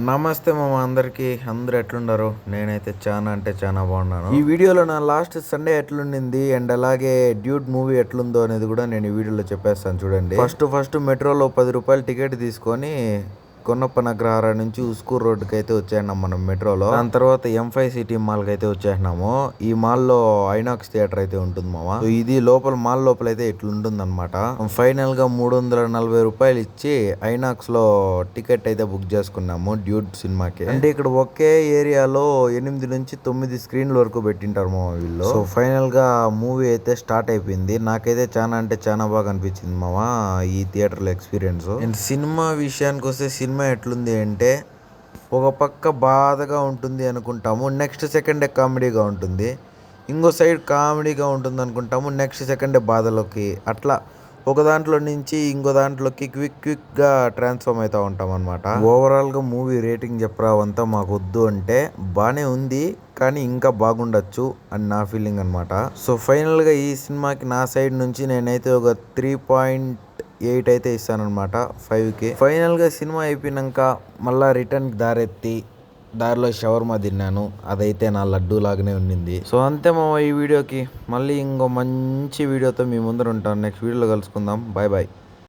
నమస్తే మామ అందరికి అందరు ఎట్లుండారు? నేనైతే చాలా అంటే చాలా బాగున్నాను. ఈ వీడియోలో నా లాస్ట్ సండే ఎట్లుండింది అండ్ అలాగే డ్యూడ్ మూవీ ఎట్లుందో అనేది కూడా నేను ఈ వీడియోలో చెప్పేస్తాను చూడండి. ఫస్ట్ మెట్రోలో 10 రూపాయలు టికెట్ తీసుకొని కొన్నప్ప నగరహార నుంచి ఉస్కూర్ రోడ్డుకి అయితే వచ్చేసినాం మనం మెట్రోలో. దాని తర్వాత M5 సిటీ మాల్కి అయితే వచ్చేసినాము. ఈ మాల్లో ఐనాక్స్ థియేటర్ అయితే ఉంటుంది మామ. ఇది లోపల మాల్ లోపల అయితే ఇట్లుంటుంది అనమాట. ఫైనల్ గా 340 రూపాయలు ఇచ్చి ఐనాక్స్ లో టికెట్ అయితే బుక్ చేసుకున్నాము డ్యూడ్ సినిమాకి. అంటే ఇక్కడ ఒకే ఏరియాలో 8 నుంచి 9 స్క్రీన్ల వరకు పెట్టింటారు మామ వీళ్ళు. సో ఫైనల్ గా మూవీ అయితే స్టార్ట్ అయిపోయింది. నాకైతే చాలా అంటే చాలా బాగా అనిపించింది మామ ఈ థియేటర్ లో ఎక్స్పీరియన్స్. అండ్ సినిమా విషయానికి వస్తే సినిమా ఎట్లుంది అంటే ఒక పక్క బాధగా ఉంటుంది అనుకుంటాము, నెక్స్ట్ సెకండే కామెడీగా ఉంటుంది. ఇంకో సైడ్ కామెడీగా ఉంటుంది అనుకుంటాము, నెక్స్ట్ సెకండే బాధలోకి, అట్లా ఒక దాంట్లో నుంచి ఇంకో దాంట్లోకి క్విక్గా ట్రాన్స్ఫార్మ్ అవుతూ ఉంటాం అనమాట. ఓవరాల్గా మూవీ రేటింగ్ చెప్పరావంతా మాకు వద్దు అంటే బాగానే ఉంది, కానీ ఇంకా బాగుండొచ్చు అని నా ఫీలింగ్ అనమాట. సో ఫైనల్గా ఈ సినిమాకి నా సైడ్ నుంచి నేనైతే ఒక 3.8 అయితే ఇస్తానమాట 5కి. ఫైనల్గా సినిమా అయిపోయినాక మళ్ళీ రిటర్న్ దారిలో షవర్మా తిన్నాను. అదైతే నా లడ్డూ లాగానే ఉండింది. సో అంతే మామ ఈ వీడియోకి. మళ్ళీ ఇంకో మంచి వీడియోతో మీ ముందర ఉంటాను. నెక్స్ట్ వీడియోలో కలుసుకుందాం. Bye bye.